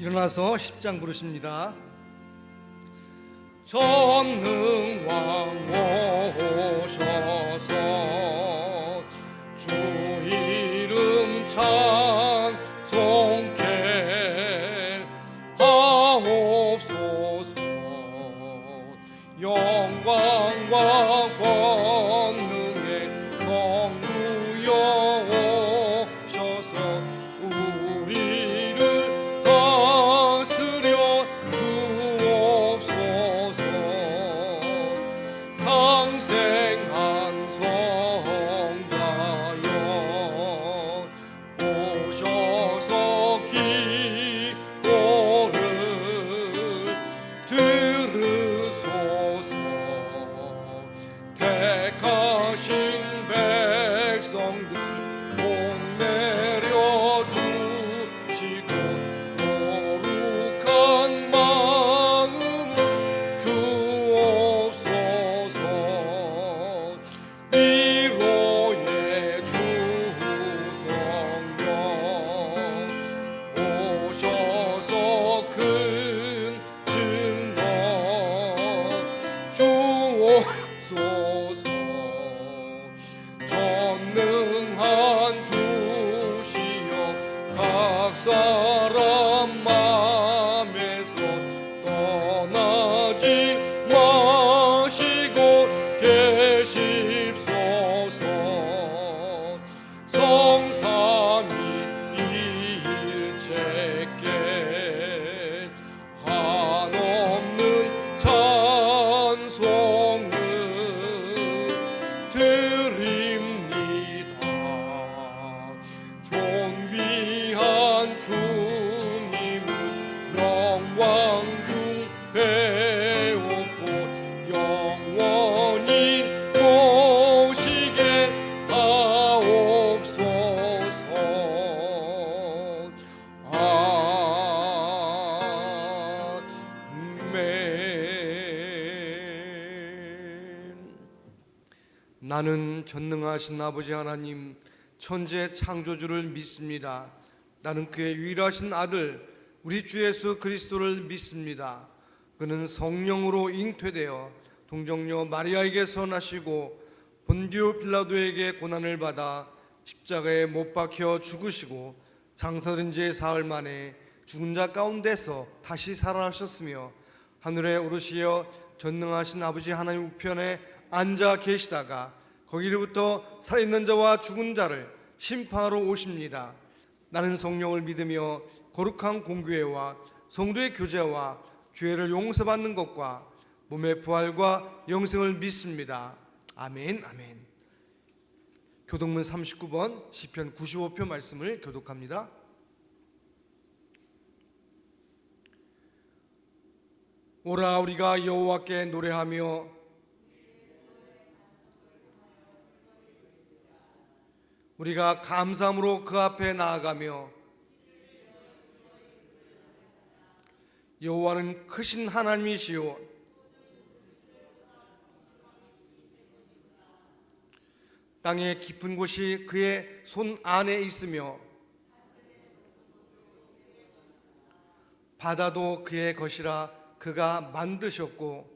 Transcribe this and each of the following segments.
일어나서 10장 부르십니다. 전능왕 오셔서 주 이름 찬송케 하옵소서. 영광과 권능의 성부여 오셔서 우리를 다스려 주옵소서. 강생한 성자여 오셔서 기도를 들으소서. 택하신 백성들 복 내려주시고 거룩한 마음을 주옵소서. 위로의 주 성령 오셔서 큰 증거 주옵소서. 전능한 주시여 각 사람 맘에서 떠나지 마시고 계십소서. 성삼위일체께 한없는 찬송을 드립니다. 존귀한 주님을 영광 중 배웠고 영원히 모시게 하옵소서. 아멘. 나는 전능하신 아버지 하나님 천재 창조주를 믿습니다. 나는 그의 유일하신 아들 우리 주 예수 그리스도를 믿습니다. 그는 성령으로 잉태되어 동정녀 마리아에게서 나시고 본디오 빌라도에게 고난을 받아 십자가에 못 박혀 죽으시고 장사된 지 사흘 만에 죽은 자 가운데서 다시 살아나셨으며 하늘에 오르시어 전능하신 아버지 하나님 우편에 앉아 계시다가 거기로부터 살아있는 자와 죽은 자를 심판하러 오십니다. 나는 성령을 믿으며 거룩한 공교회와 성도의 교제와 죄를 용서받는 것과 몸의 부활과 영생을 믿습니다. 아멘. 아멘. 교독문 39번 시편 95편 말씀을 교독합니다. 오라 우리가 여호와께 노래하며 우리가 감사함으로 그 앞에 나아가며 여호와는 크신 하나님이시요 땅의 깊은 곳이 그의 손 안에 있으며 바다도 그의 것이라 그가 만드셨고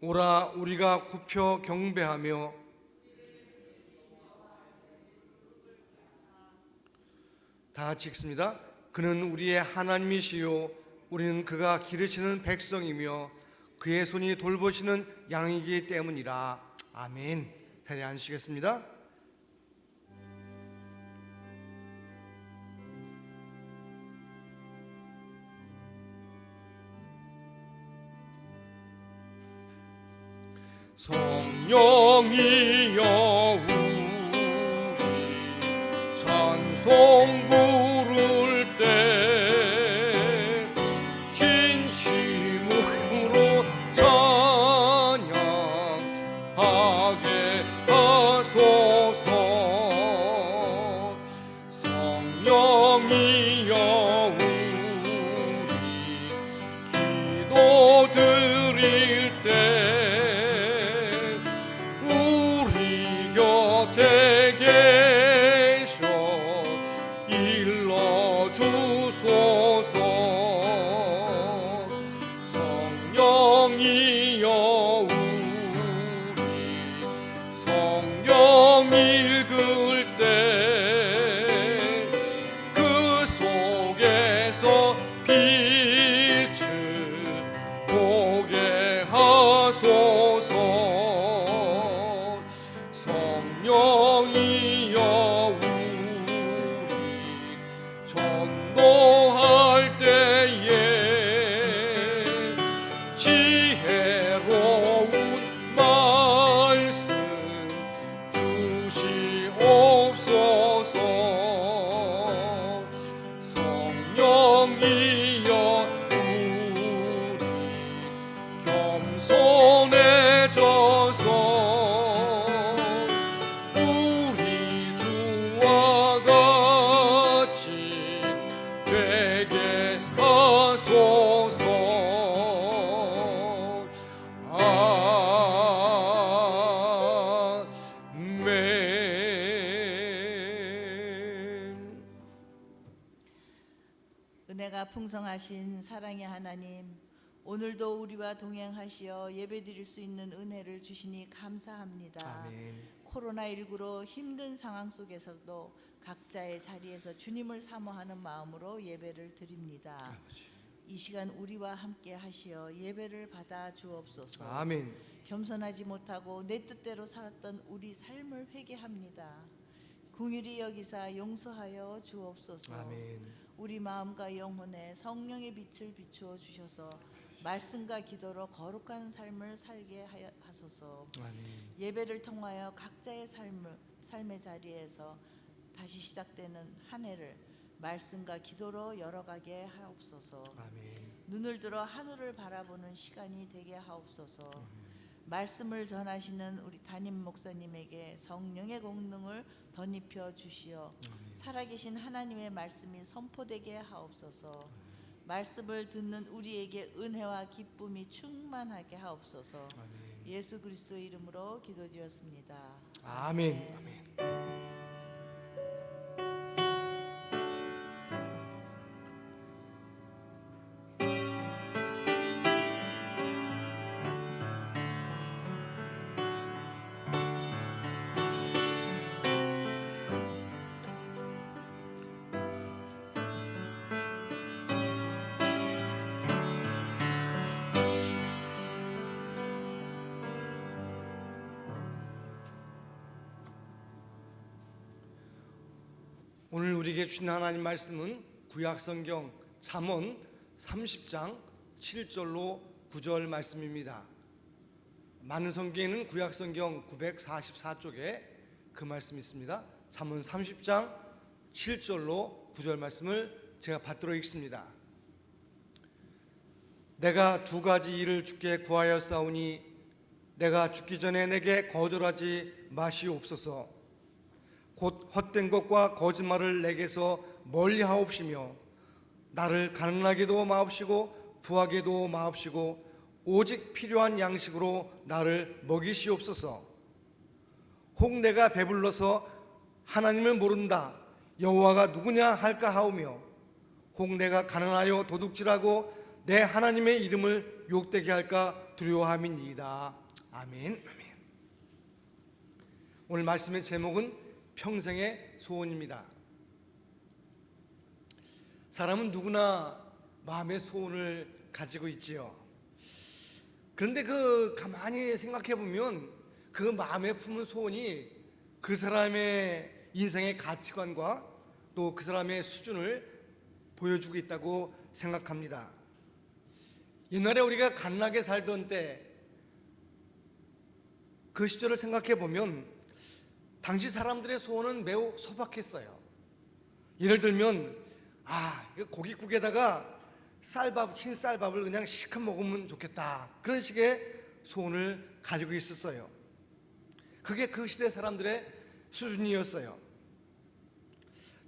오라 우리가 굽혀 경배하며 다 같이 읽습니다. 그는 우리의 하나님이시요 우리는 그가 기르시는 백성이며 그의 손이 돌보시는 양이기 때문이라. 아멘. 자리에 앉으시겠습니다. 성령이여 우리 찬송 부를 때 진심으로 찬양하게 하소서. 성령이여 우리 기도 드릴 때 우리 곁 주소서. 성령이여 우리 성경 읽을 때 그 속에서 빛을 보게 하소서. 성령이여 우리 전도할 때에 지혜로운 말씀 주시옵소서. 성령이여 우리 겸손해져서 우리 주와 같이 되게 하소서. 아멘. 은혜가 풍성하신 사랑의 하나님, 오늘도 우리와 동행하시어 예배드릴 수 있는 은혜를 주시니 감사합니다. 아멘. 코로나19로 힘든 상황 속에서도 각자의 자리에서 주님을 사모하는 마음으로 예배를 드립니다. 이 시간 우리와 함께 하시어 예배를 받아 주옵소서. 아멘. 겸손하지 못하고 내 뜻대로 살았던 우리 삶을 회개합니다. 긍휼히 여기사 용서하여 주옵소서. 아멘. 우리 마음과 영혼에 성령의 빛을 비추어 주셔서 말씀과 기도로 거룩한 삶을 살게 하소서. 아멘. 예배를 통하여 각자의 삶의 자리에서 다시 시작되는 한 해를 말씀과 기도로 열어가게 하옵소서. 아멘. 눈을 들어 하늘을 바라보는 시간이 되게 하옵소서. 말씀을 전하시는 우리 담임 목사님에게 성령의 공능을 덧입혀 주시어 살아계신 하나님의 말씀이 선포되게 하옵소서. 말씀을 듣는 우리에게 은혜와 기쁨이 충만하게 하옵소서. 예수 그리스도의 이름으로 기도드렸습니다. 아멘. 아멘. 오늘 우리에게 주신 하나님 말씀은 구약성경 잠언 30장 7절로 9절 말씀입니다. 많은 성경에는 구약성경 944쪽에 그 말씀이 있습니다. 잠언 30장 7절로 9절 말씀을 제가 받들어 읽습니다. 내가 두 가지 일을 주께 구하였사오니 내가 죽기 전에 내게 거절하지 마시옵소서. 곧 헛된 것과 거짓말을 내게서 멀리하옵시며 나를 가난하게도 마옵시고 부하게도 마옵시고 오직 필요한 양식으로 나를 먹이시옵소서. 혹 내가 배불러서 하나님을 모른다 여호와가 누구냐 할까 하오며 혹 내가 가난하여 도둑질하고 내 하나님의 이름을 욕되게 할까 두려워함이니이다. 아멘. 오늘 말씀의 제목은 평생의 소원입니다. 사람은 누구나 마음의 소원을 가지고 있지요. 그런데 가만히 생각해 보면 그 마음에 품은 소원이 그 사람의 인생의 가치관과 또 그 사람의 수준을 보여주고 있다고 생각합니다. 옛날에 우리가 가난하게 살던 때 그 시절을 생각해 보면 당시 사람들의 소원은 매우 소박했어요. 예를 들면 고깃국에다가 쌀밥, 흰 쌀밥을 그냥 시큼 먹으면 좋겠다, 그런 식의 소원을 가지고 있었어요. 그게 그 시대 사람들의 수준이었어요.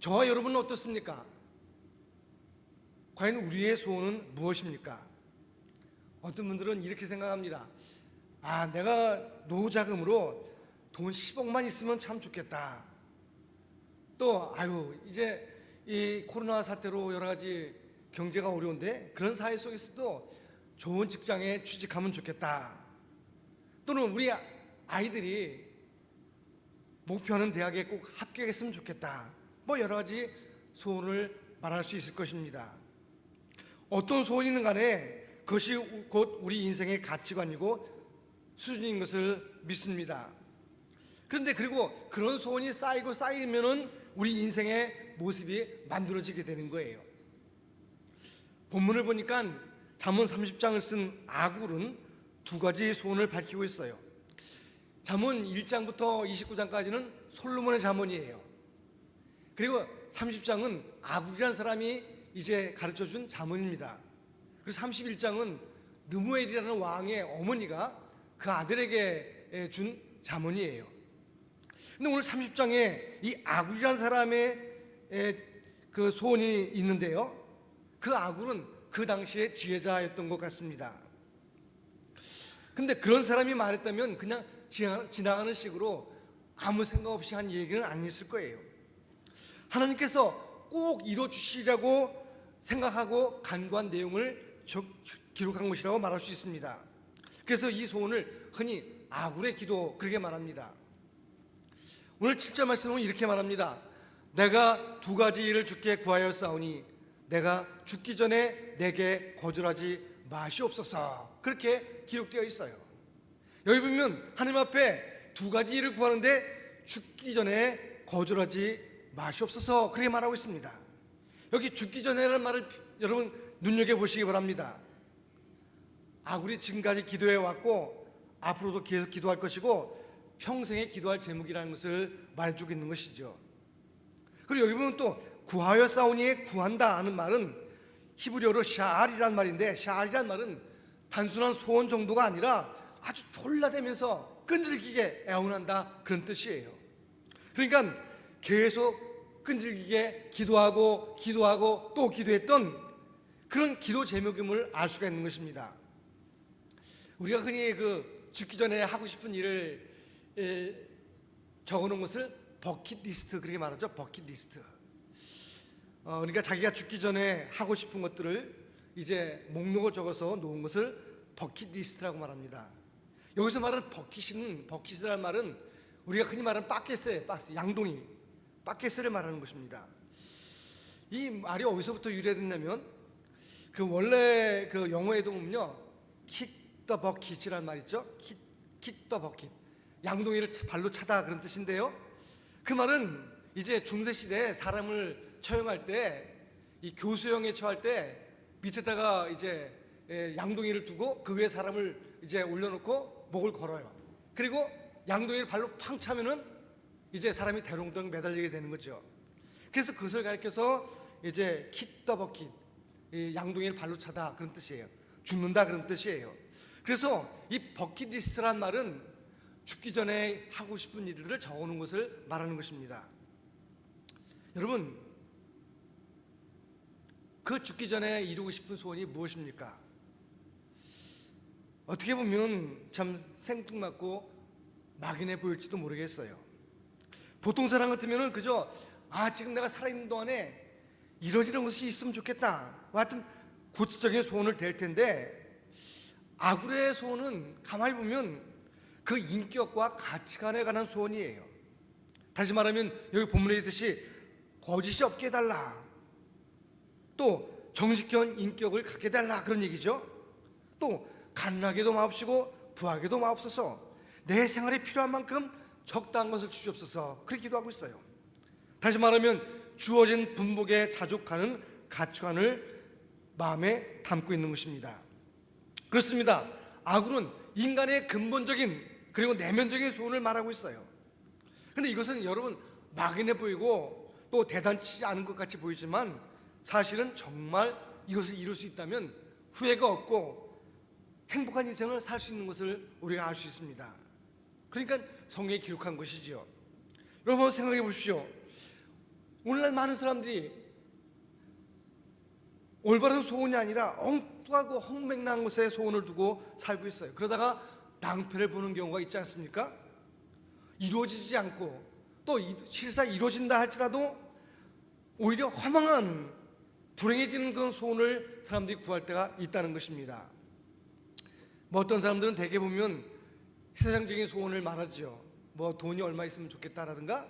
저와 여러분은 어떻습니까? 과연 우리의 소원은 무엇입니까? 어떤 분들은 이렇게 생각합니다. 내가 노후 자금으로 돈 10억만 있으면 참 좋겠다. 또 이제 이 코로나 사태로 여러 가지 경제가 어려운데 그런 사회 속에서도 좋은 직장에 취직하면 좋겠다. 또는 우리 아이들이 목표하는 대학에 꼭 합격했으면 좋겠다. 뭐 여러 가지 소원을 말할 수 있을 것입니다. 어떤 소원이든 간에 그것이 곧 우리 인생의 가치관이고 수준인 것을 믿습니다. 그런데 그리고 그런 소원이 쌓이고 쌓이면은 우리 인생의 모습이 만들어지게 되는 거예요. 본문을 보니까 잠언 30장을 쓴 아굴은 두 가지 소원을 밝히고 있어요. 잠언 1장부터 29장까지는 솔로몬의 잠언이에요. 그리고 30장은 아굴이라는 사람이 이제 가르쳐준 잠언입니다. 그리고 31장은 느무엘이라는 왕의 어머니가 그 아들에게 준 잠언이에요. 근데 오늘 30장에 이 아굴이라는 사람의 그 소원이 있는데요. 그 아굴은 그 당시에 지혜자였던 것 같습니다. 근데 그런 사람이 말했다면 그냥 지나가는 식으로 아무 생각 없이 한 얘기는 아니었을 거예요. 하나님께서 꼭 이루어주시리라고 생각하고 간구한 내용을 기록한 것이라고 말할 수 있습니다. 그래서 이 소원을 흔히 아굴의 기도 그렇게 말합니다. 오늘 7절 말씀은 이렇게 말합니다. 내가 두 가지 일을 주께 구하였사오니 내가 죽기 전에 내게 거절하지 마시옵소서. 그렇게 기록되어 있어요. 여기 보면 하나님 앞에 두 가지 일을 구하는데 죽기 전에 거절하지 마시옵소서 그렇게 말하고 있습니다. 여기 죽기 전에라는 말을 여러분 눈여겨보시기 바랍니다. 아굴이 지금까지 기도해 왔고 앞으로도 계속 기도할 것이고 평생에 기도할 제목이라는 것을 말해주고 있는 것이죠. 그리고 여기 보면 또 구하여 싸우니에 구한다 하는 말은 히브리어로 샤알이란 말인데 샤알이란 말은 단순한 소원 정도가 아니라 아주 졸라대면서 끈질기게 애원한다 그런 뜻이에요. 그러니까 계속 끈질기게 기도하고 또 기도했던 그런 기도 제목임을 알 수가 있는 것입니다. 우리가 흔히 그 죽기 전에 하고 싶은 일을 적어놓은 것을 버킷리스트 그렇게 말하죠. 버킷리스트. 그러니까 자기가 죽기 전에 하고 싶은 것들을 이제 목록을 적어서 놓은 것을 버킷리스트라고 말합니다. 여기서 말하는 버킷이라는 말은 우리가 흔히 말하는 바켓스, 양동이, 바켓스를 말하는 것입니다. 이 말이 어디서부터 유래됐냐면 그 원래 그 영어에도 보면요, kick the bucket이라는 말 있죠. kick the bucket, 양동이를 발로 차다 그런 뜻인데요. 그 말은 이제 중세 시대에 사람을 처형할 때 이 교수형에 처할 때 밑에다가 이제 양동이를 두고 그 위에 사람을 이제 올려놓고 목을 걸어요. 그리고 양동이를 발로 팡 차면은 이제 사람이 대롱대롱 매달리게 되는 거죠. 그래서 그것을 가리켜서 이제 kick the bucket, 양동이를 발로 차다 그런 뜻이에요. 죽는다 그런 뜻이에요. 그래서 이 버킷리스트란 말은 죽기 전에 하고 싶은 일들을 적어놓은 것을 말하는 것입니다. 여러분, 그 죽기 전에 이루고 싶은 소원이 무엇입니까? 어떻게 보면 참 생뚱맞고 막연해 보일지도 모르겠어요. 보통 사람 같으면 그저 지금 내가 살아있는 동안에 이런 것이 있으면 좋겠다 같은 구체적인 소원을 댈 텐데, 아굴의 소원은 가만히 보면 그 인격과 가치관에 관한 소원이에요. 다시 말하면 여기 본문에 있듯이 거짓이 없게 해달라, 또 정직한 인격을 갖게 해달라 그런 얘기죠. 또 가난하게도 마옵시고 부하게도 마옵소서, 내 생활에 필요한 만큼 적당한 것을 주시옵소서 그렇게 기도하고 있어요. 다시 말하면 주어진 분복에 자족하는 가치관을 마음에 담고 있는 것입니다. 그렇습니다. 아굴은 인간의 근본적인 그리고 내면적인 소원을 말하고 있어요. 그런데 이것은 여러분 막연해 보이고 또 대단치 않은 것 같이 보이지만 사실은 정말 이것을 이룰 수 있다면 후회가 없고 행복한 인생을 살 수 있는 것을 우리가 알 수 있습니다. 그러니까 성경에 기록한 것이죠. 여러분 생각해 보십시오. 오늘날 많은 사람들이 올바른 소원이 아니라 엉뚱하고 헛맥락한 것에 소원을 두고 살고 있어요. 그러다가 낭패를 보는 경우가 있지 않습니까? 이루어지지 않고 또 실사 이루어진다 할지라도 오히려 허망한 불행해지는 그런 소원을 사람들이 구할 때가 있다는 것입니다. 뭐 어떤 사람들은 대개 보면 세상적인 소원을 말하죠. 뭐 돈이 얼마 있으면 좋겠다라든가,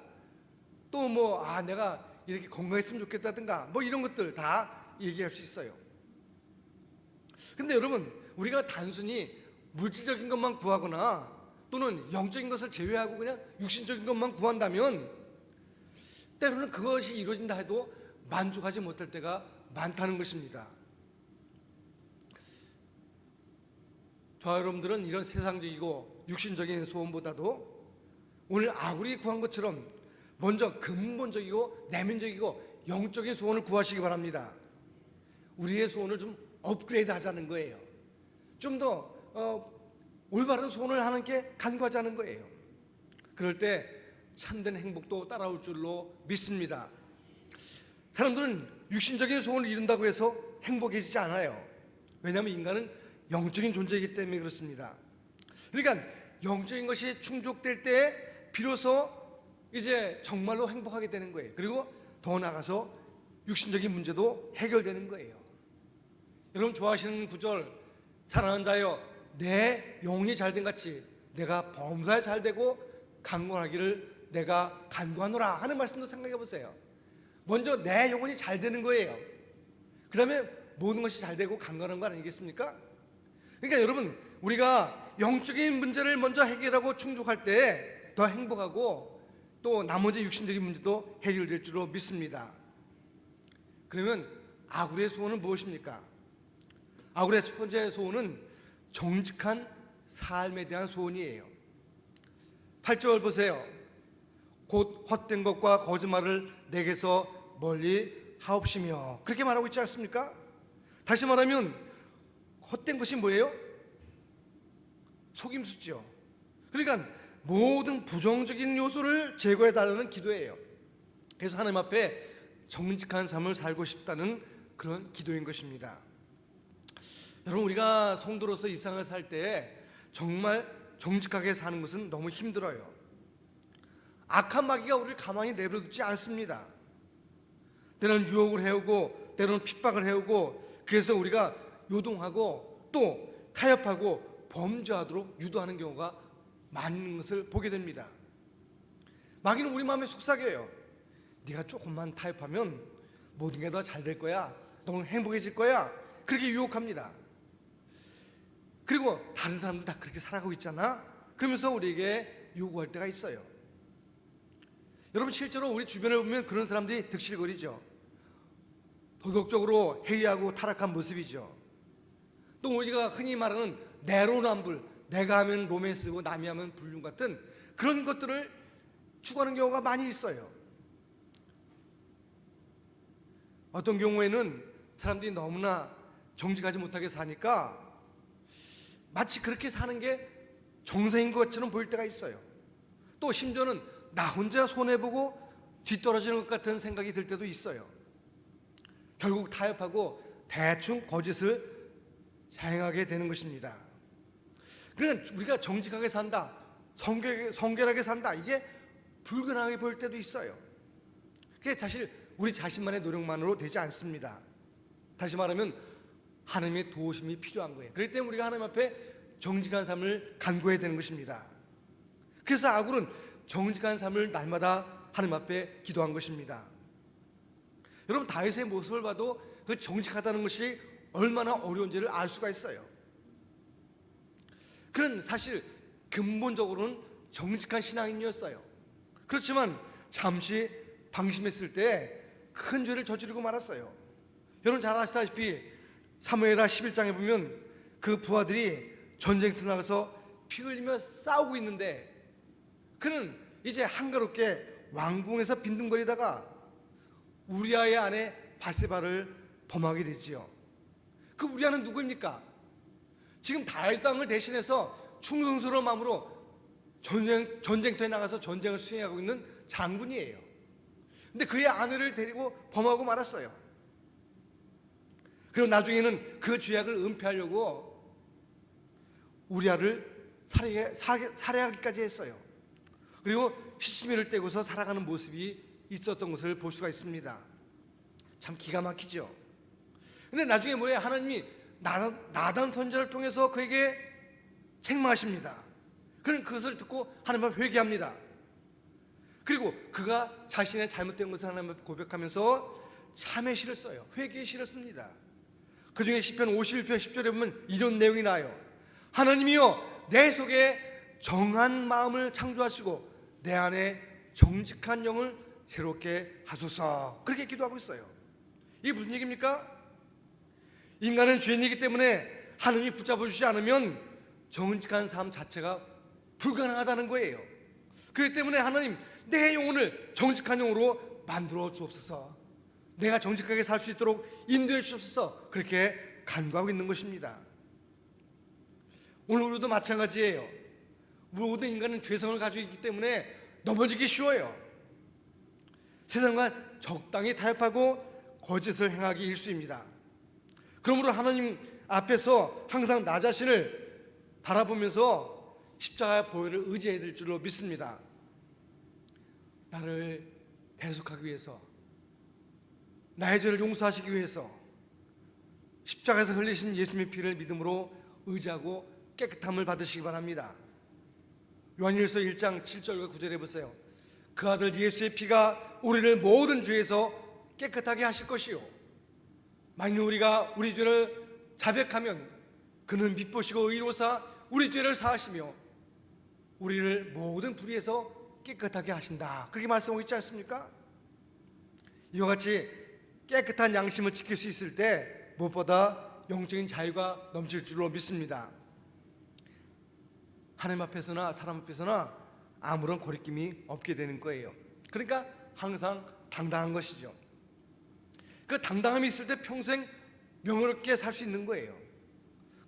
또 뭐 내가 이렇게 건강했으면 좋겠다든가, 뭐 이런 것들 다 얘기할 수 있어요. 근데 여러분, 우리가 단순히 물질적인 것만 구하거나 또는 영적인 것을 제외하고 그냥 육신적인 것만 구한다면 때로는 그것이 이루어진다 해도 만족하지 못할 때가 많다는 것입니다. 저와 여러분들은 이런 세상적이고 육신적인 소원보다도 오늘 아굴이 구한 것처럼 먼저 근본적이고 내면적이고 영적인 소원을 구하시기 바랍니다. 우리의 소원을 좀 업그레이드 하자는 거예요. 좀 더 올바른 소원을 하는 게 간구하자는 거예요. 그럴 때 참된 행복도 따라올 줄로 믿습니다. 사람들은 육신적인 소원을 이룬다고 해서 행복해지지 않아요. 왜냐하면 인간은 영적인 존재이기 때문에 그렇습니다. 그러니까 영적인 것이 충족될 때 비로소 이제 정말로 행복하게 되는 거예요. 그리고 더 나아가서 육신적인 문제도 해결되는 거예요. 여러분 좋아하시는 구절, 사랑하는 자여 내 영혼이 잘된 같이 내가 범사에 잘되고 강건하기를 내가 간구하노라 하는 말씀도 생각해 보세요. 먼저 내 영혼이 잘 되는 거예요. 그 다음에 모든 것이 잘 되고 강건한 거 아니겠습니까? 그러니까 여러분, 우리가 영적인 문제를 먼저 해결하고 충족할 때 더 행복하고 또 나머지 육신적인 문제도 해결될 줄로 믿습니다. 그러면 아굴의 소원은 무엇입니까? 아굴의 첫 번째 소원은 정직한 삶에 대한 소원이에요. 8절 보세요. 곧 헛된 것과 거짓말을 내게서 멀리 하옵시며, 그렇게 말하고 있지 않습니까? 다시 말하면 헛된 것이 뭐예요? 속임수죠. 그러니까 모든 부정적인 요소를 제거해 달라는 기도예요. 그래서 하나님 앞에 정직한 삶을 살고 싶다는 그런 기도인 것입니다. 여러분, 우리가 성도로서 이 세상을 살 때 정말 정직하게 사는 것은 너무 힘들어요. 악한 마귀가 우리를 가만히 내버려두지 않습니다. 때로는 유혹을 해오고 때로는 핍박을 해오고, 그래서 우리가 요동하고 또 타협하고 범죄하도록 유도하는 경우가 많은 것을 보게 됩니다. 마귀는 우리 마음에 속삭여요. 네가 조금만 타협하면 모든 게 더 잘 될 거야, 너무 행복해질 거야, 그렇게 유혹합니다. 그리고 다른 사람들 다 그렇게 살아가고 있잖아, 그러면서 우리에게 요구할 때가 있어요. 여러분, 실제로 우리 주변에 보면 그런 사람들이 득실거리죠. 도덕적으로 해이하고 타락한 모습이죠. 또 우리가 흔히 말하는 내로남불, 내가 하면 로맨스고 남이 하면 불륜 같은 그런 것들을 추구하는 경우가 많이 있어요. 어떤 경우에는 사람들이 너무나 정직하지 못하게 사니까 마치 그렇게 사는 게 정상인 것처럼 보일 때가 있어요. 또 심지어는 나 혼자 손해보고 뒤떨어지는 것 같은 생각이 들 때도 있어요. 결국 타협하고 대충 거짓을 자행하게 되는 것입니다. 그러니까 우리가 정직하게 산다, 성결하게 산다, 이게 불가능하게 보일 때도 있어요. 그게 사실 우리 자신만의 노력만으로 되지 않습니다. 다시 말하면 하나님의 도우심이 필요한 거예요. 그렇기 때문에 우리가 하나님 앞에 정직한 삶을 간구해야 되는 것입니다. 그래서 아굴은 정직한 삶을 날마다 하나님 앞에 기도한 것입니다. 여러분, 다윗의 모습을 봐도 그 정직하다는 것이 얼마나 어려운지를 알 수가 있어요. 그는 사실 근본적으로는 정직한 신앙인이었어요. 그렇지만 잠시 방심했을 때 큰 죄를 저지르고 말았어요. 여러분 잘 아시다시피 사무엘하 11장에 보면 그 부하들이 전쟁터 나가서 피 흘리며 싸우고 있는데 그는 이제 한가롭게 왕궁에서 빈둥거리다가 우리아의 아내 바세바를 범하게 되지요. 그 우리아는 누구입니까? 지금 다윗 왕을 대신해서 충성스러운 마음으로 전쟁터에 나가서 전쟁을 수행하고 있는 장군이에요. 근데 그의 아내를 데리고 범하고 말았어요. 그리고 나중에는 그 죄악을 은폐하려고 우리아를 살해하기까지 했어요. 그리고 시치미를 떼고서 살아가는 모습이 있었던 것을 볼 수가 있습니다. 참 기가 막히죠. 근데 나중에 뭐예요? 하나님이 나단 선지자를 통해서 그에게 책망하십니다. 그는 그것을 듣고 하나님 앞에 회개합니다. 그리고 그가 자신의 잘못된 것을 하나님 앞에 고백하면서 참의 시를 써요. 회개의 시를 씁니다. 그 중에 시편 51편 10절에 보면 이런 내용이 나와요. 하나님이여 내 속에 정한 마음을 창조하시고 내 안에 정직한 영을 새롭게 하소서. 그렇게 기도하고 있어요. 이게 무슨 얘기입니까? 인간은 죄인이기 때문에 하나님이 붙잡아 주지 않으면 정직한 삶 자체가 불가능하다는 거예요. 그렇기 때문에 하나님 내 영혼을 정직한 영으로 만들어 주옵소서. 내가 정직하게 살 수 있도록 인도해 주옵소서. 그렇게 간구하고 있는 것입니다. 오늘 우리도 마찬가지예요. 모든 인간은 죄성을 가지고 있기 때문에 넘어지기 쉬워요. 세상과 적당히 타협하고 거짓을 행하기 일쑤입니다. 그러므로 하나님 앞에서 항상 나 자신을 바라보면서 십자가의 보혈을 의지해야 될 줄로 믿습니다. 나를 대속하기 위해서, 나의 죄를 용서하시기 위해서 십자가에서 흘리신 예수님의 피를 믿음으로 의지하고 깨끗함을 받으시기 바랍니다. 요한일서 1장 7절과 9절에 보세요. 그 아들 예수의 피가 우리를 모든 죄에서 깨끗하게 하실 것이요 만일 우리가 우리 죄를 자백하면 그는 미쁘시고 의로사 우리 죄를 사하시며 우리를 모든 불의에서 깨끗하게 하신다. 그렇게 말씀하고 있지 않습니까? 이와 같이 깨끗한 양심을 지킬 수 있을 때 무엇보다 영적인 자유가 넘칠 줄로 믿습니다. 하나님 앞에서나 사람 앞에서나 아무런 거리낌이 없게 되는 거예요. 그러니까 항상 당당한 것이죠. 그 당당함이 있을 때 평생 명예롭게 살 수 있는 거예요.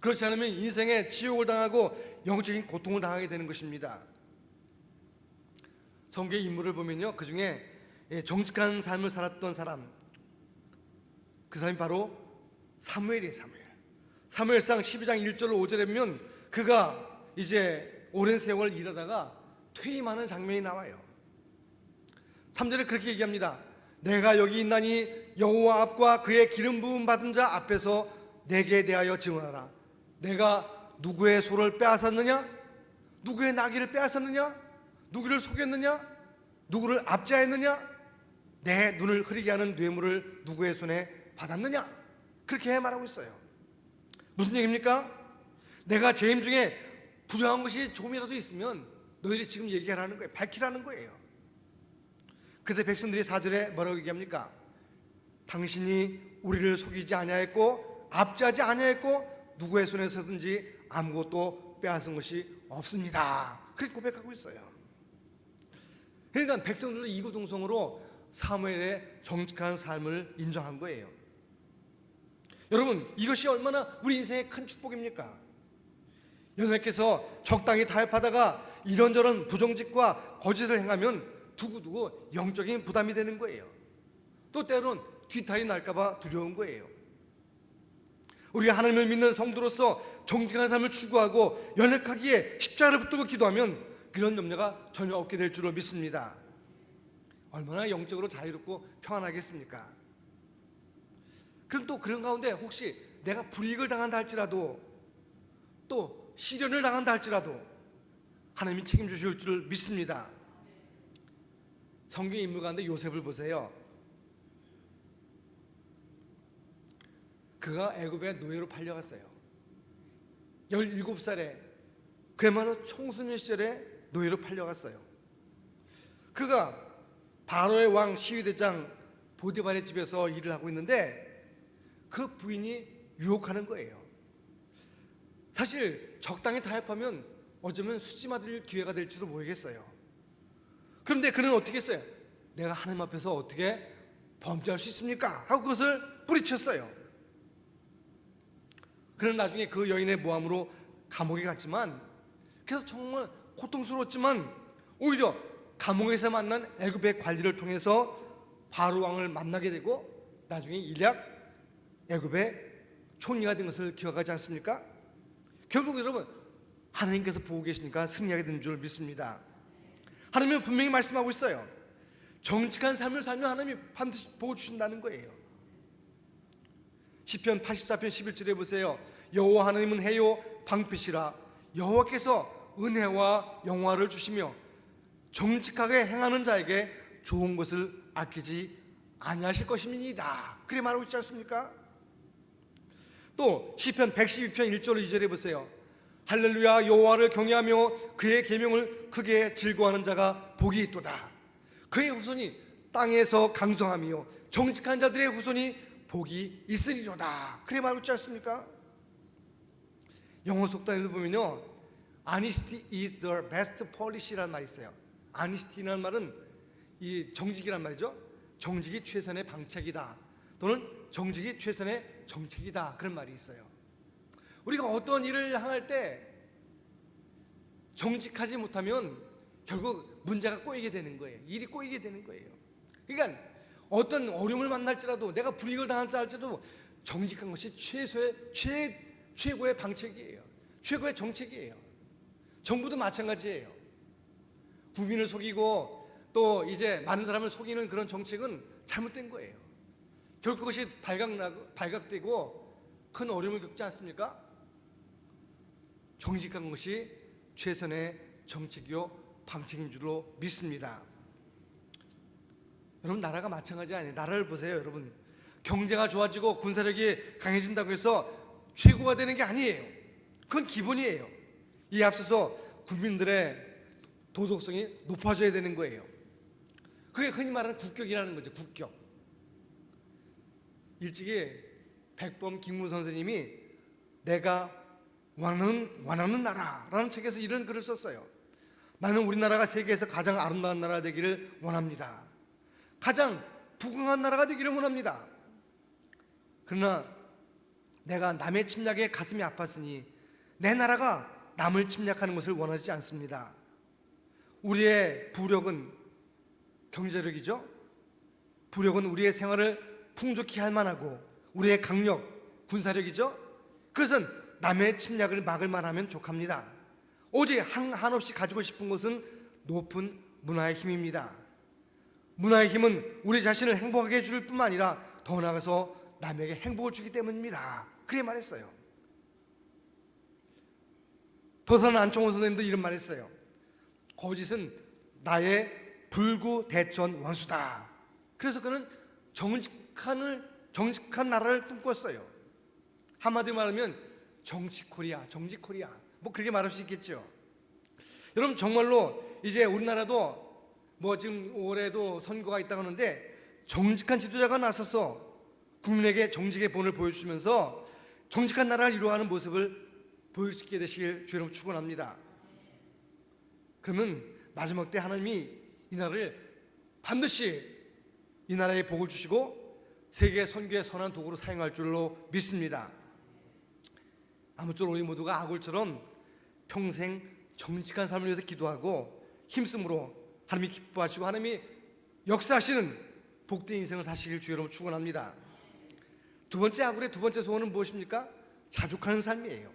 그렇지 않으면 인생에 지옥을 당하고 영적인 고통을 당하게 되는 것입니다. 성경의 인물을 보면요, 그 중에 정직한 삶을 살았던 사람, 그 사람이 바로 사무엘이에요. 사무엘상 12장 1절로 5절에 보면 그가 이제 오랜 세월 일하다가 퇴임하는 장면이 나와요. 3절에 그렇게 얘기합니다. 내가 여기 있나니 여호와 앞과 그의 기름 부음 받은 자 앞에서 내게 대하여 증언하라. 내가 누구의 소를 빼앗았느냐? 누구의 나귀를 빼앗았느냐? 누구를 속였느냐? 누구를 압제하였느냐? 내 눈을 흐리게 하는 뇌물을 누구의 손에 받았느냐? 그렇게 말하고 있어요. 무슨 얘기입니까? 내가 죄임 중에 부정한 것이 조금이라도 있으면 너희들이 지금 얘기하라는 거예요. 밝히라는 거예요. 그때 백성들이 4절에 뭐라고 얘기합니까? 당신이 우리를 속이지 아니하였고 압제하지 아니하였고 누구의 손에서든지 아무것도 빼앗은 것이 없습니다. 그렇게 고백하고 있어요. 그러니까 백성들도 이구동성으로 사무엘의 정직한 삶을 인정한 거예요. 여러분, 이것이 얼마나 우리 인생의 큰 축복입니까? 여러분께서 적당히 타협하다가 이런저런 부정직과 거짓을 행하면 두고두고 영적인 부담이 되는 거예요. 또 때로는 뒤탈이 날까봐 두려운 거예요. 우리가 하나님을 믿는 성도로서 정직한 삶을 추구하고 연약하기에 십자가를 붙들고 기도하면 그런 염려가 전혀 없게 될 줄로 믿습니다. 얼마나 영적으로 자유롭고 평안하겠습니까? 그럼 또 그런 가운데 혹시 내가 불이익을 당한다 할지라도 또 시련을 당한다 할지라도 하나님이 책임져 주실 줄 믿습니다. 성경 인물 가운데 요셉을 보세요. 그가 애굽의 노예로 팔려갔어요. 17살에 그야말로 청소년 시절에 노예로 팔려갔어요. 그가 바로의 왕 시위대장 보디발의 집에서 일을 하고 있는데 그 부인이 유혹하는 거예요. 사실 적당히 타협하면 어쩌면 수지 맞을 기회가 될지도 모르겠어요. 그런데 그는 어떻게 했어요? 내가 하나님 앞에서 어떻게 범죄할 수 있습니까? 하고 그것을 뿌리쳤어요. 그는 나중에 그 여인의 모함으로 감옥에 갔지만, 그래서 정말 고통스러웠지만 오히려 감옥에서 만난 애굽의 관리를 통해서 바로 왕을 만나게 되고 나중에 일약 애굽의 총리가 된 것을 기억하지 않습니까? 결국 여러분, 하나님께서 보고 계시니까 승리하게 되는 줄 믿습니다. 하나님은 분명히 말씀하고 있어요. 정직한 삶을 살면 하나님이 반드시 보고 주신다는 거예요. 시편 84편 11절에 보세요. 여호와 하나님은 해요 방패시라. 여호와께서 은혜와 영화를 주시며 정직하게 행하는 자에게 좋은 것을 아끼지 아니하실 것입니다. 그래 말하고 있지 않습니까? 또 시편 112편 1절 2절에 보세요. 할렐루야, 여호와를 경외하며 그의 계명을 크게 즐거워하는 자가 복이 있도다. 그의 후손이 땅에서 강성하며 정직한 자들의 후손이 복이 있으리로다. 그래 말하고 있지 않습니까? 영어 속단에서 보면요, honesty is the best policy라는 말이 있어요. honesty라는 말은 이 정직이란 말이죠. 정직이 최선의 방책이다, 또는 정직이 최선의 정책이다, 그런 말이 있어요. 우리가 어떤 일을 행할 때 정직하지 못하면 결국 문제가 꼬이게 되는 거예요. 일이 꼬이게 되는 거예요. 그러니까 어떤 어려움을 만날지라도, 내가 불이익을 당할지 할지라도 정직한 것이 최고의 방책이에요. 최고의 정책이에요. 정부도 마찬가지예요. 국민을 속이고 또 이제 많은 사람을 속이는 그런 정책은 잘못된 거예요. 결국 그것이 발각되고 큰 어려움을 겪지 않습니까? 정직한 것이 최선의 정책이요 방책인 줄로 믿습니다. 여러분, 나라가 마찬가지 아니에요. 나라를 보세요. 여러분, 경제가 좋아지고 군사력이 강해진다고 해서 최고가 되는 게 아니에요. 그건 기본이에요. 이에 앞서서 국민들의 도덕성이 높아져야 되는 거예요. 그게 흔히 말하는 국격이라는 거죠. 국격. 일찍이 백범 김무 선생님이 내가 원하는 나라라는 책에서 이런 글을 썼어요. 나는 우리나라가 세계에서 가장 아름다운 나라 되기를 원합니다. 가장 부강한 나라가 되기를 원합니다. 그러나 내가 남의 침략에 가슴이 아팠으니 내 나라가 남을 침략하는 것을 원하지 않습니다. 우리의 부력은 경제력이죠. 부력은 우리의 생활을 풍족히 할 만하고, 우리의 강력, 군사력이죠. 그것은 남의 침략을 막을 만하면 족합니다. 오직 한없이 가지고 싶은 것은 높은 문화의 힘입니다. 문화의 힘은 우리 자신을 행복하게 해줄 뿐만 아니라 더 나아가서 남에게 행복을 주기 때문입니다. 그래 말했어요. 도산 안총원 선생님도 이런 말했어요. 거짓은 나의 불구대천 원수다. 그래서 그는 정직한 나라를 꿈꿨어요. 한마디로 말하면 정직 코리아, 뭐 그렇게 말할 수 있겠죠. 여러분, 정말로 이제 우리나라도 뭐 지금 올해도 선거가 있다고 하는데 정직한 지도자가 나서서 국민에게 정직의 본을 보여주시면서 정직한 나라를 이루어가는 모습을 보여주게 되시길 주여 축원합니다. 그러면 마지막 때 하나님이 이 나라를 반드시 이 나라에 복을 주시고 세계 선교의 선한 도구로 사용할 줄로 믿습니다. 아무쪼록 우리 모두가 아굴처럼 평생 정직한 삶을 위해서 기도하고 힘쓰므로 하나님이 기뻐하시고 하나님이 역사하시는 복된 인생을 사시길 주여 여러분 축원합니다. 두 번째 아굴의 두 번째 소원은 무엇입니까? 자족하는 삶이에요.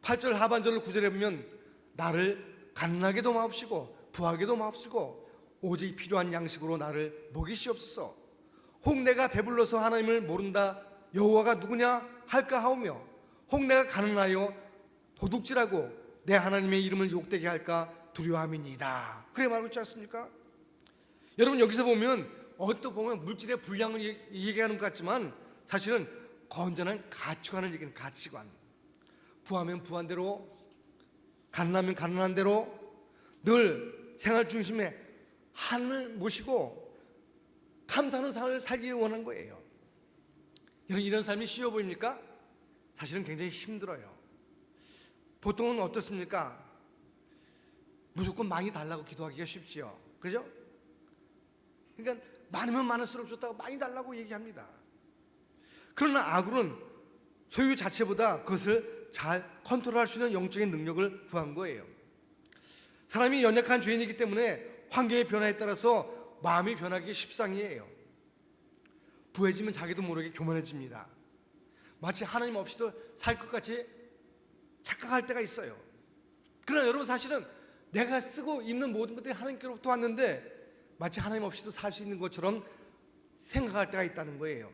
8절 하반절로 9절에 보면 나를 가난하게도 마옵시고 부하게도 마옵시고 오직 필요한 양식으로 나를 먹이시옵소서. 혹 내가 배불러서 하나님을 모른다 여호와가 누구냐 할까 하오며 혹 내가 가난하여 도둑질하고 내 하나님의 이름을 욕되게 할까 두려워함이니이다. 그래 말하고 있지 않습니까? 여러분, 여기서 보면 보면 물질의 분량을 얘기하는 것 같지만 사실은 건전한 가치관을 얘기하는 가치관. 부하면 부한 대로, 가난하면 가난한 대로 늘 생활 중심에 하나님을 모시고 감사하는 삶을 살기 원하는 거예요. 이런 삶이 쉬워 보입니까? 사실은 굉장히 힘들어요. 보통은 어떻습니까? 무조건 많이 달라고 기도하기가 쉽지요. 그죠? 그러니까 많으면 많을수록 좋다고 많이 달라고 얘기합니다. 그러나 아굴은 소유 자체보다 그것을 잘 컨트롤할 수 있는 영적인 능력을 구한 거예요. 사람이 연약한 죄인이기 때문에 환경의 변화에 따라서 마음이 변하기 십상이에요. 부해지면 자기도 모르게 교만해집니다. 마치 하나님 없이도 살 것 같이 착각할 때가 있어요. 그러나 여러분, 사실은 내가 쓰고 있는 모든 것들이 하나님께로부터 왔는데 마치 하나님 없이도 살 수 있는 것처럼 생각할 때가 있다는 거예요.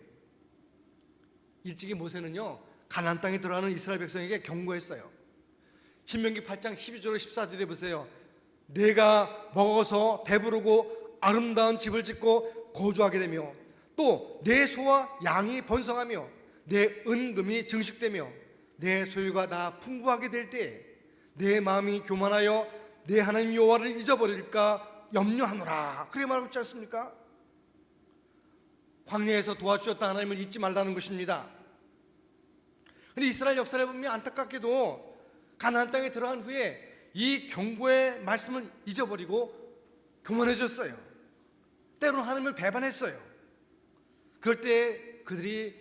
일찍이 모세는요 가나안 땅에 들어가는 이스라엘 백성에게 경고했어요. 신명기 8장 12절 14절에 보세요. 내가 먹어서 배부르고 아름다운 집을 짓고 거주하게 되며 또 내 소와 양이 번성하며 내 은금이 증식되며 내 소유가 다 풍부하게 될 때에 내 마음이 교만하여 내 하나님 여호와를 잊어버릴까 염려하노라. 그렇게 말하고 있지 않습니까? 광야에서 도와주셨던 하나님을 잊지 말라는 것입니다. 그런데 이스라엘 역사를 보면 안타깝게도 가나안 땅에 들어간 후에 이 경고의 말씀을 잊어버리고 교만해졌어요. 때로는 하나님을 배반했어요. 그럴 때 그들이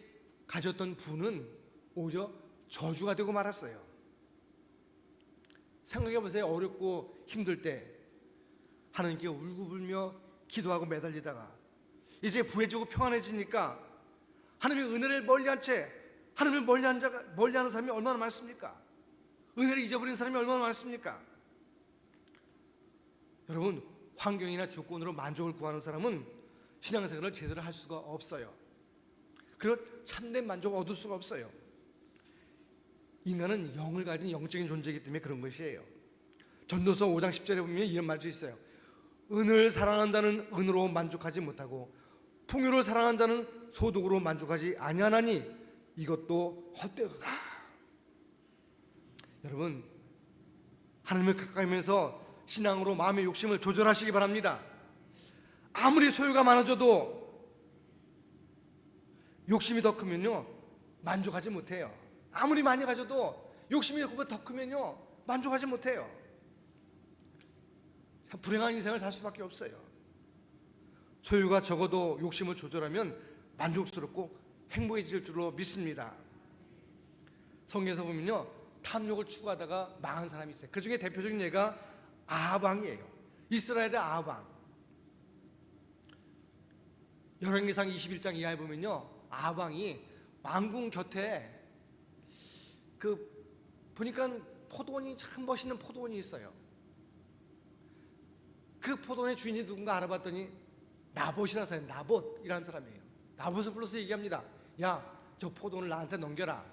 가졌던 부는 오히려 저주가 되고 말았어요. 생각해 보세요. 어렵고 힘들 때 하나님께 울고불며 기도하고 매달리다가 이제 부해지고 평안해지니까 하나님의 은혜를 멀리한 채 하나님을 멀리하는 사람이 얼마나 많습니까? 은혜를 잊어버린 사람이 얼마나 많습니까? 여러분, 환경이나 조건으로 만족을 구하는 사람은 신앙생활을 제대로 할 수가 없어요. 그리고 참된 만족을 얻을 수가 없어요. 인간은 영을 가진 영적인 존재이기 때문에 그런 것이에요. 전도서 5장 10절에 보면 이런 말도 있어요. 은을 사랑한 자는 은으로 만족하지 못하고 풍요를 사랑한 자는 소득으로 만족하지 아니하나니 이것도 헛되도다. 여러분, 하나님을 가까이 하면서 신앙으로 마음의 욕심을 조절하시기 바랍니다. 아무리 소유가 많아져도 욕심이 더 크면요 만족하지 못해요. 아무리 많이 가져도 욕심이 더 크면요 만족하지 못해요. 참 불행한 인생을 살 수밖에 없어요. 소유가 적어도 욕심을 조절하면 만족스럽고 행복해질 줄로 믿습니다. 성경에서 보면요 탐욕을 추구하다가 망한 사람이 있어요. 그 중에 대표적인 예가 아합 왕이에요. 이스라엘의 아합 왕. 열왕기상 21장 이하에 보면요 아합 왕이 왕궁 곁에 보니까 포도원이 참 멋있는 포도원이 있어요. 그 포도원의 주인이 누군가 알아봤더니 나봇이라는 사람이에요. 나봇이라는 사람이에요. 나봇을 불러서 얘기합니다. 야, 저 포도원을 나한테 넘겨라.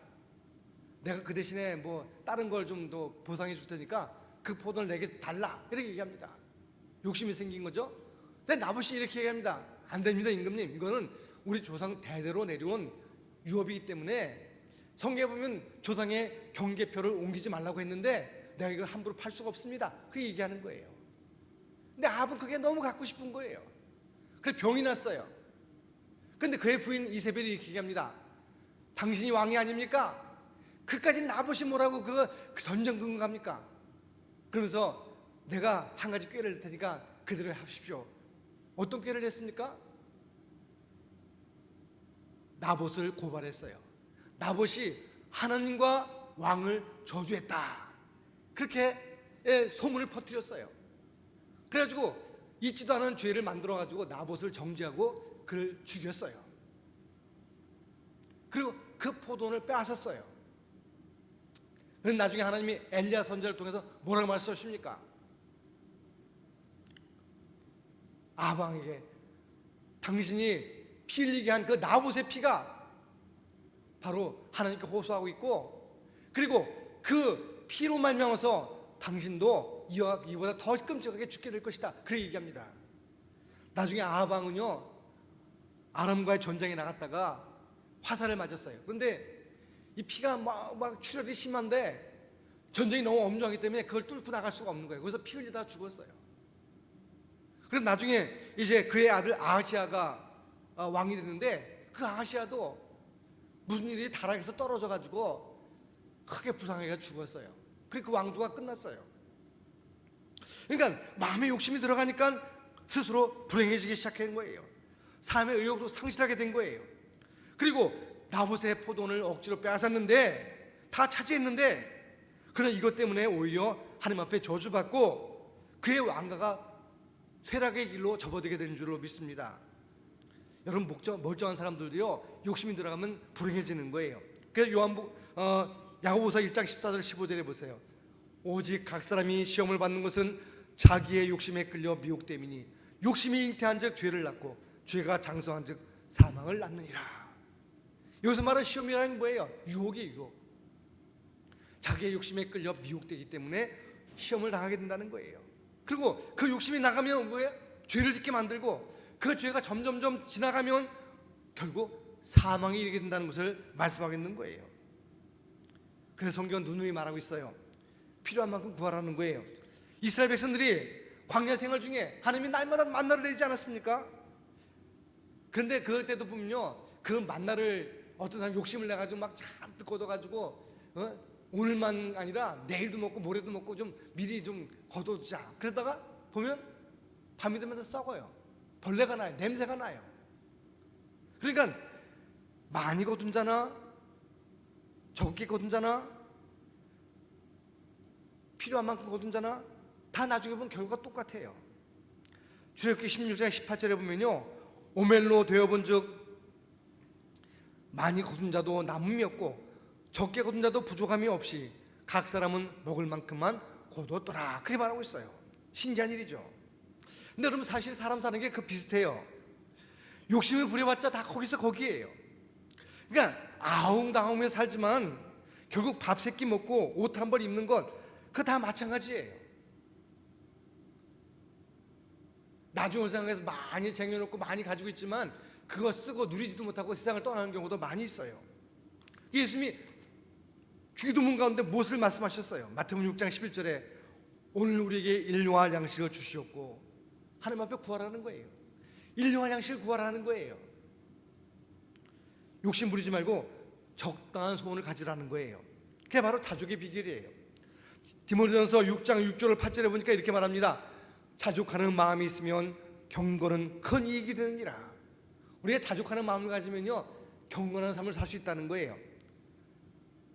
내가 그 대신에 뭐 다른 걸 좀 더 보상해 줄 테니까 그 포도원을 내게 달라. 이렇게 얘기합니다. 욕심이 생긴 거죠. 근데 나봇이 이렇게 얘기합니다. 안 됩니다, 임금님. 이거는 우리 조상 대대로 내려온 유업이기 때문에 성경에 보면 조상의 경계표를 옮기지 말라고 했는데 내가 이걸 함부로 팔 수가 없습니다. 그 얘기하는 거예요. 근데 아합은 그게 너무 갖고 싶은 거예요. 그래서 병이 났어요. 그런데 그의 부인 이세벨이 이렇게 얘기합니다. 당신이 왕이 아닙니까? 그까지 나봇이 뭐라고 그 전쟁 갑니까? 그러면서 내가 한 가지 꾀를 낼 테니까 그대로 하십시오. 어떤 꾀를 냈습니까? 나봇을 고발했어요. 나봇이 하나님과 왕을 저주했다. 그렇게 소문을 퍼뜨렸어요. 그래가지고 잊지도 않은 죄를 만들어가지고 나봇을 정죄하고 그를 죽였어요. 그리고 그 포도원을 빼앗았어요. 그래서 나중에 하나님이 엘리야 선지자를 통해서 뭐라고 말씀하십니까? 아합 왕에게 당신이 피 흘리게 한 그 나봇의 피가 바로 하나님께 호소하고 있고 그리고 그 피로 말미암아서 당신도 이보다 더 끔찍하게 죽게 될 것이다. 그렇게 얘기합니다. 나중에 아합 왕은요 아람과의 전쟁에 나갔다가 화살을 맞았어요. 그런데 이 피가 막 출혈이 심한데 전쟁이 너무 엄중하기 때문에 그걸 뚫고 나갈 수가 없는 거예요. 그래서 피 흘리다가 죽었어요. 그래서 나중에 이제 그의 아들 아하시아가 왕이 됐는데 그 아하시아도 무슨 일이 타락해서 떨어져 가지고 크게 부상해서 죽었어요. 그리고 그 왕조가 끝났어요. 그러니까 마음의 욕심이 들어가니까 스스로 불행해지기 시작한 거예요. 삶의 의욕도 상실하게 된 거예요. 그리고 나봇의 포도원을 억지로 빼앗았는데 다 차지했는데 그러나 이것 때문에 오히려 하나님 앞에 저주받고 그의 왕가가 쇠락의 길로 접어들게 된 줄로 믿습니다. 여러분 멀쩡한 사람들도요 욕심이 들어가면 불행해지는 거예요. 그래서 야고보서 1장 14절 15절에 보세요. 오직 각 사람이 시험을 받는 것은 자기의 욕심에 끌려 미혹됨이니 욕심이 잉태한즉 죄를 낳고 죄가 장성한즉 사망을 낳느니라. 여기서 말하는 시험이라는 게 뭐예요? 유혹이에요, 유혹. 자기의 욕심에 끌려 미혹되기 때문에 시험을 당하게 된다는 거예요. 그리고 그 욕심이 나가면 뭐예요? 죄를 짓게 만들고 그 죄가 점점점 지나가면 결국 사망에 이르게 된다는 것을 말씀하고 있는 거예요. 그래서 성경은 누누이 말하고 있어요. 필요한 만큼 구하라는 거예요. 이스라엘 백성들이 광야 생활 중에 하나님이 날마다 만나를 내리지 않았습니까? 그런데 그때도 보면요, 그 만나를 어떤 사람 욕심을 내가지고 막 잔뜩 걷어가지고 오늘만 아니라 내일도 먹고 모레도 먹고 좀 미리 좀 걷어두자. 그러다가 보면 밤이 되면 썩어요. 벌레가 나요. 냄새가 나요. 그러니까 많이 거둔 자나 적게 거둔 자나 필요한 만큼 거둔 자나 다 나중에 보면 결과가 똑같아요. 출애굽기 16장 18절에 보면요, 오멜로 되어본 즉 많이 거둔 자도 남음이 없고 적게 거둔 자도 부족함이 없이 각 사람은 먹을 만큼만 거뒀더라. 그렇게 말하고 있어요. 신기한 일이죠. 근데 여러분, 사실 사람 사는 게 그 비슷해요. 욕심을 부려봤자 다 거기서 거기에요. 그러니까 아웅다웅하며 살지만 결국 밥 세 끼 먹고 옷 한 벌 입는 것, 그거 다 마찬가지예요. 나중을 생각해서 많이 쟁여놓고 많이 가지고 있지만 그거 쓰고 누리지도 못하고 세상을 떠나는 경우도 많이 있어요. 예수님이 주기도문 가운데 무엇을 말씀하셨어요? 마태복음 6장 11절에 오늘 우리에게 일용할 양식을 주시옵고, 하나님 앞에 구하라는 거예요. 일용할 양식을 구하라는 거예요. 욕심 부리지 말고 적당한 소원을 가지라는 거예요. 그게 바로 자족의 비결이에요. 디모데전서 6장 6절 8절에 보니까 이렇게 말합니다. 자족하는 마음이 있으면 경건은 큰 이익이 되느니라. 우리가 자족하는 마음을 가지면요, 경건한 삶을 살 수 있다는 거예요.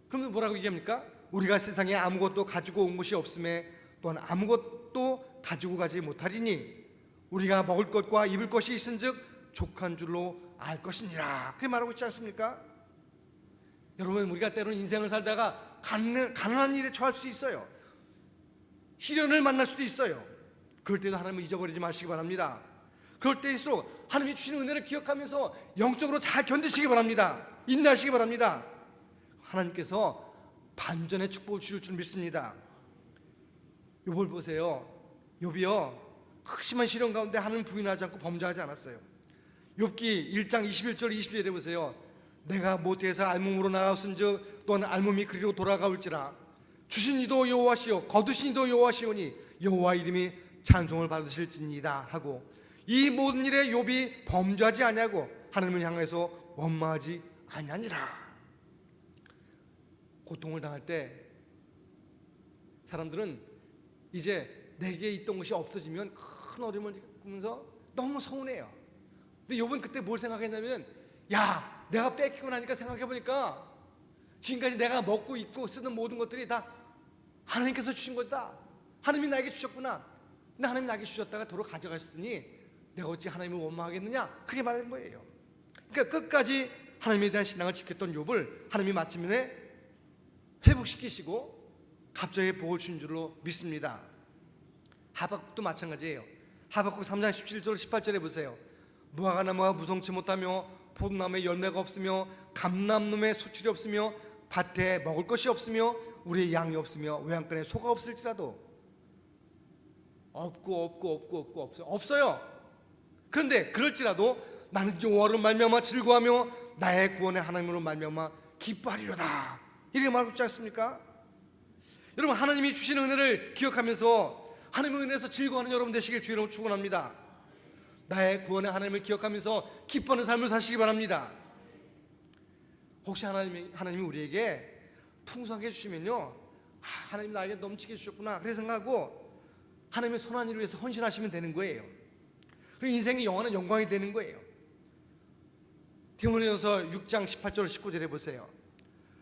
그럼 뭐라고 얘기합니까? 우리가 세상에 아무것도 가지고 온 것이 없음에 또한 아무것도 가지고 가지 못하리니 우리가 먹을 것과 입을 것이 있은즉 족한 줄로 알 것이니라. 그렇게 말하고 있지 않습니까? 여러분, 우리가 때로는 인생을 살다가 가난한 일에 처할 수 있어요. 시련을 만날 수도 있어요. 그럴 때도 하나님을 잊어버리지 마시기 바랍니다. 그럴 때일수록 하나님이 주시는 은혜를 기억하면서 영적으로 잘 견디시기 바랍니다. 인내하시기 바랍니다. 하나님께서 반전의 축복을 주실 줄 믿습니다. 욥을 보세요. 욥이요, 극심한 시련 가운데 하나님을 부인하지 않고 범죄하지 않았어요. 욥기 1장 21절 22절에 보세요. 내가 모태에서 알몸으로 나왔은즉 또한 알몸이 그리로 돌아가올지라. 주신 이도 여호와시요 거두신 이도 여호와시오니 여호와 이름이 찬송을 받으실지니이다 하고, 이 모든 일에 욥이 범죄하지 아니하고 하나님을 향해서 원망하지 아니하니라. 고통을 당할 때 사람들은 이제 내게 있던 것이 없어지면 큰 어려움을 겪으면서 너무 서운해요. 근데 욥은 그때 뭘 생각했냐면, 야, 내가 뺏기고 나니까 생각해보니까 지금까지 내가 먹고 입고 쓰는 모든 것들이 다 하나님께서 주신 것이다. 하나님이 나에게 주셨구나. 근데 하나님이 나에게 주셨다가 도로 가져가셨으니 내가 어찌 하나님을 원망하겠느냐, 그렇게 말하는 거예요. 그러니까 끝까지 하나님에 대한 신앙을 지켰던 욥을 하나님이 마침내 회복시키시고 갑자기 복을 준 줄로 믿습니다. 하박국도 마찬가지예요. 하박국 3장 17절 18절에 보세요. 무화과 나무가 무성치 못하며 포도나무에 열매가 없으며 감람나무에 수출이 없으며 밭에 먹을 것이 없으며 우리의 양이 없으며 외양간에 소가 없을지라도. 없어요. 그런데 그럴지라도 나는 여호와로 말미암아 즐거워하며 나의 구원의 하나님으로 말미암아 기뻐하리로다. 이렇게 말하고 있지 않습니까? 여러분, 하나님이 주시는 은혜를 기억하면서 하나님의 은혜에서 즐거워하는 여러분 되시길 주의로 축원합니다. 나의 구원의 하나님을 기억하면서 기뻐하는 삶을 사시기 바랍니다. 혹시 하나님이 우리에게 풍성하게 주시면요, 하나님 나에게 넘치게 주셨구나, 그렇게 생각하고 하나님의 선한 일을 위해서 헌신하시면 되는 거예요. 그리고 인생의 영원한 영광이 되는 거예요. 디모데전서 6장 18절 19절에 보세요.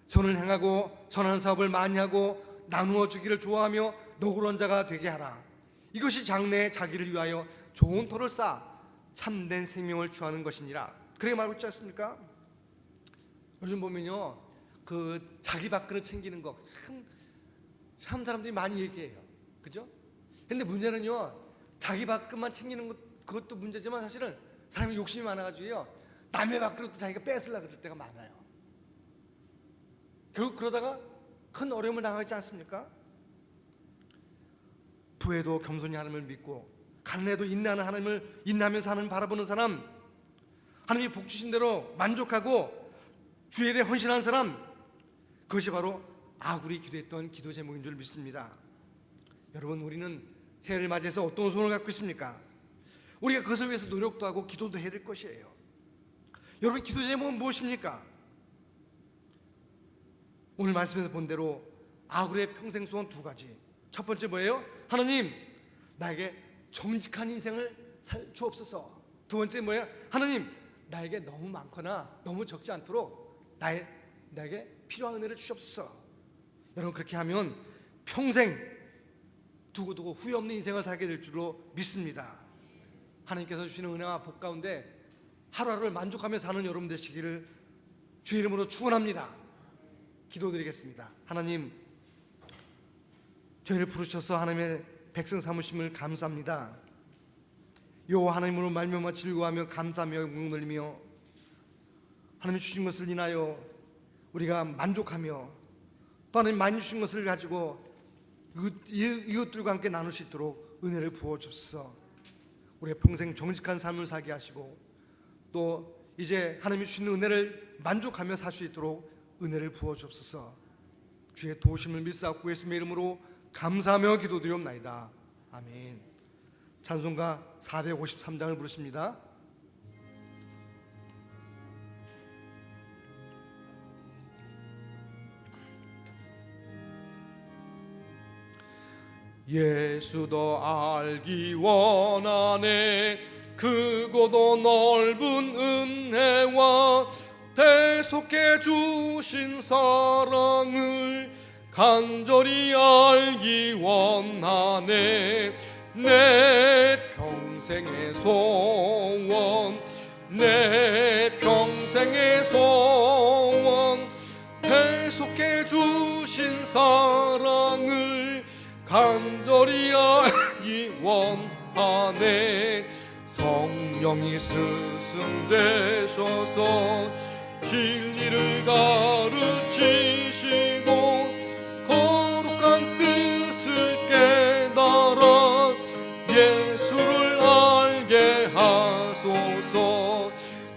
선을 행하고 선한 사업을 많이 하고 나누어 주기를 좋아하며 노그런 자가 되게 하라. 이것이 장래에 자기를 위하여 좋은 터를 쌓아 참된 생명을 취하는 것이니라. 그렇게 말하고 있지 않습니까? 요즘 보면요, 그 자기 밥그릇 챙기는 거 참 사람들이 많이 얘기해요. 그죠? 근데 문제는요, 자기 밥그릇만 챙기는 것, 그것도 문제지만 사실은 사람이 욕심이 많아가지고요, 남의 밥그릇도 자기가 뺏으려고 그럴 때가 많아요. 결국 그러다가 큰 어려움을 당하지 않습니까? 부에도 겸손히 하나님을 믿고 가난해도 인내하는 하나님을 인내하면서 하나님을 바라보는 사람, 하나님이 복 주신 대로 만족하고 주의 일에 헌신하는 사람, 그것이 바로 아굴이 기도했던 기도 제목인 줄 믿습니다. 여러분, 우리는 새해를 맞이해서 어떤 소원을 갖고 있습니까? 우리가 그것을 위해서 노력도 하고 기도도 해야 될 것이에요. 여러분, 기도 제목은 무엇입니까? 오늘 말씀에서 본 대로 아굴의 평생 소원 두 가지. 첫 번째 뭐예요? 하나님, 나에게 정직한 인생을 주옵소서. 두 번째 뭐예요? 하나님, 나에게 너무 많거나 너무 적지 않도록 나에게 필요한 은혜를 주옵소서. 여러분, 그렇게 하면 평생 두고두고 후회 없는 인생을 살게 될 줄로 믿습니다. 하나님께서 주시는 은혜와 복 가운데 하루하루를 만족하며 사는 여러분 되시기를 주의 이름으로 축원합니다. 기도드리겠습니다. 하나님, 저희를 부르셔서 하나님의 백성 삼으심을 감사합니다. 여호와 하나님으로 말미암아 즐거워하며 감사하며 영광 돌리며 하나님이 주신 것을 인하여 우리가 만족하며 또 하나님 많이 주신 것을 가지고 이웃들과 함께 나눌 수 있도록 은혜를 부어 주옵소서. 우리의 평생 정직한 삶을 살게 하시고 또 이제 하나님이 주시는 은혜를 만족하며 살 수 있도록 은혜를 부어 주옵소서. 주의 도우심을 믿사옵고 예수님의 이름으로 감사하며 기도드리옵나이다. 아멘. 찬송가 453장을 부르십니다. 예수도 알기 원하네. 크고도 넓은 은혜와 대속해 주신 사랑을 간절히 알기 원하네. 내 평생의 소원, 내 평생의 소원, 대속해 주신 사랑을 간절히 알기 원하네. 성령이 스승되셔서 진리를 가르치시고 거룩한 뜻을 깨달아 예수를 알게 하소서.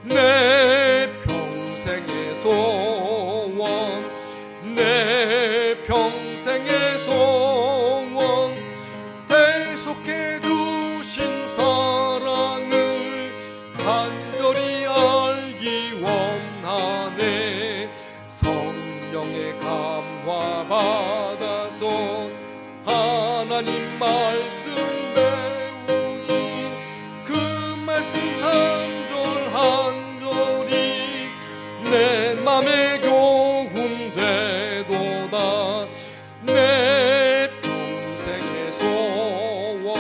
내 평생의 소원, 내 평생의 소원, 대속해 주신 사랑을 간절히 알기 원하네. 성령의 감화 받아서 하나님 말씀 배우니 그 말씀 한 절 한 절이 내 맘에 교훈되도다. 내 평생의 소원,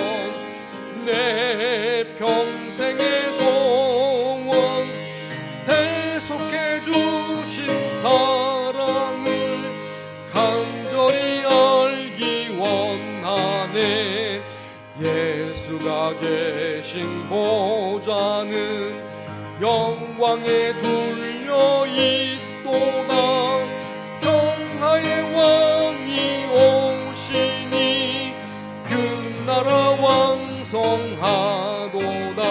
내 평생의 소원, 대속해 주신 사랑을 간절히 알기 원하네. 예수가 계신 보좌는 영광에 둘려 있도다. 평화의 왕이 오시니 그 나라 왕성하도다.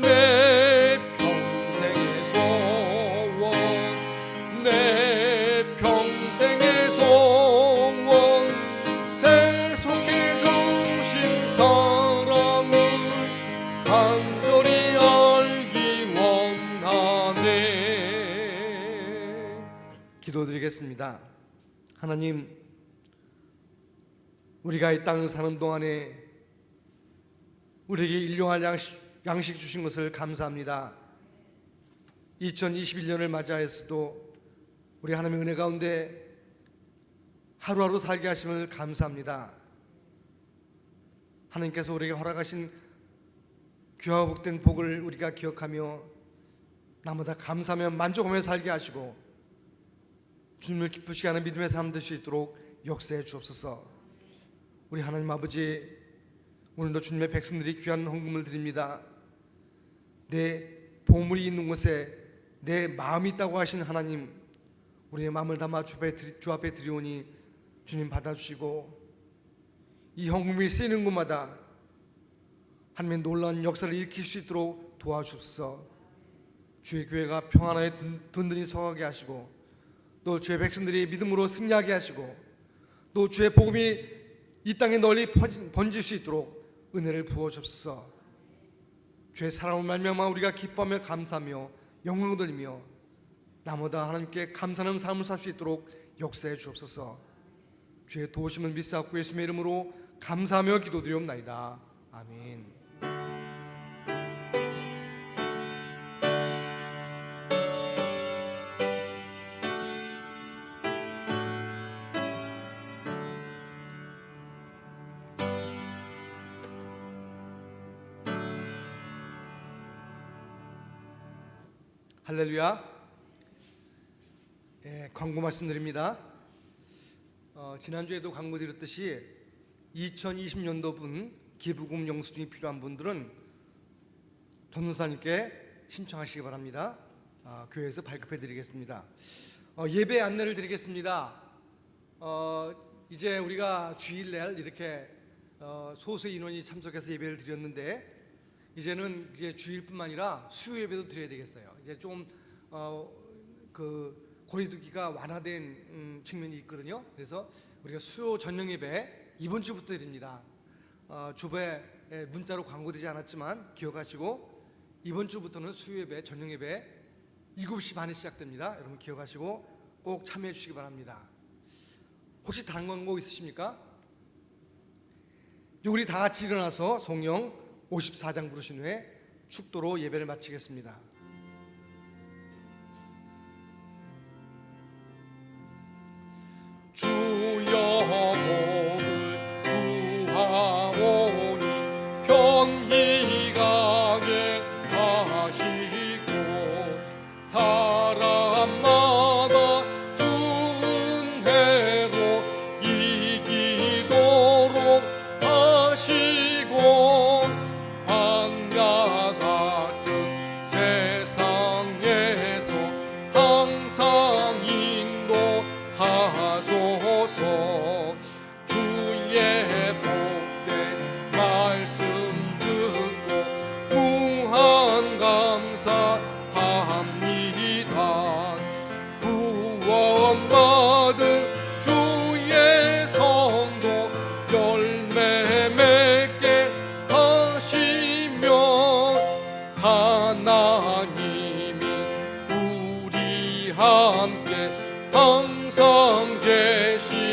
내 평생의 소원, 내 평생의 소원, 대속해 주신 사랑을 간절히 알기 원하네. 기도드리겠습니다. 하나님, 우리가 이 땅을 사는 동안에 우리에게 일용할 양식 주신 것을 감사합니다. 2021년을 맞이하여서도 우리 하나님의 은혜 가운데 하루하루 살게 하심을 감사합니다. 하나님께서 우리에게 허락하신 귀하고 복된 복을 우리가 기억하며 나마다 감사하며 만족하며 살게 하시고 주님을 기쁘시게 하는 믿음의 삶 될 수 있도록 역사해 주옵소서. 우리 하나님 아버지, 오늘도 주님의 백성들이 귀한 헌금을 드립니다. 내 보물이 있는 곳에 내 마음이 있다고 하신 하나님, 우리의 마음을 담아 주 앞에 드리오니 주님 받아주시고 이 헌금이 쓰이는 곳마다 하나님의 놀라운 역사를 일으킬 수 있도록 도와주옵소서. 주의 교회가 평안하게 든든히 서가게 하시고 또 주의 백성들이 믿음으로 승리하게 하시고 또 주의 복음이 이 땅에 널리 번질 수 있도록 은혜를 부어주옵소서. 주의 사랑을 말미암아 우리가 기뻐하며 감사하며 영광을 돌리며 나보다 하나님께 감사하는 삶을 살 수 있도록 역사해 주옵소서. 주의 도우심을 믿사옵고 예수님의 이름으로 감사하며 기도드리옵나이다. 아멘. 할렐루야. 광고 말씀드립니다. 지난주에도 광고 드렸듯이 2020년도 기부금 영수증이 필요한 분들은 전도사님께 신청하시기 바랍니다. 교회에서 발급해 드리겠습니다. 예배 안내를 드리겠습니다. 이제 우리가 주일날 이렇게 소수 인원이 참석해서 예배를 드렸는데 이제는 이제 주일뿐만 아니라 수요 예배도 드려야 되겠어요. 이제 좀 그 거리두기가 완화된 측면이 있거든요. 그래서 우리가 수요 전령 예배 이번 주부터 드립니다. 주부에 문자로 광고되지 않았지만 기억하시고 이번 주부터는 수요 예배 전령 예배 7시 반에 시작됩니다. 여러분 기억하시고 꼭 참여해 주시기 바랍니다. 혹시 다른 광고 있으십니까? 우리 다 같이 일어나서 성령 54장 부르신 후에 축도로 예배를 마치겠습니다. 주여 복을 구하오니 평히 가게 하시고 사람마다 준혜로 이기도록 하시고 광야 같은 세상에서 항상 인도하소서. 주의 복된 말씀 듣고 무한 감사합니다. 구원받은 주의 성도 열매 맺게 하시며 하나님이 우리 함께 항상 계시옵소서.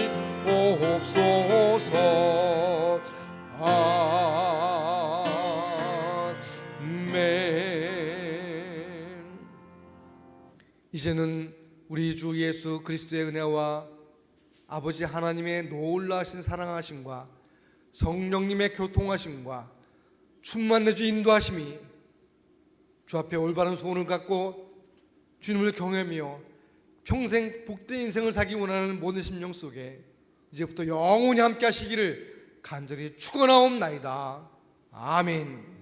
아멘. 이제는 우리 주 예수 그리스도의 은혜와 아버지 하나님의 놀라신 사랑하심과 성령님의 교통하심과 충만내 주 인도하심이 주 앞에 올바른 소원을 갖고 주님을 경외하며 평생 복된 인생을 살기 원하는 모든 심령 속에 이제부터 영원히 함께 하시기를 간절히 축원하옵나이다. 아멘.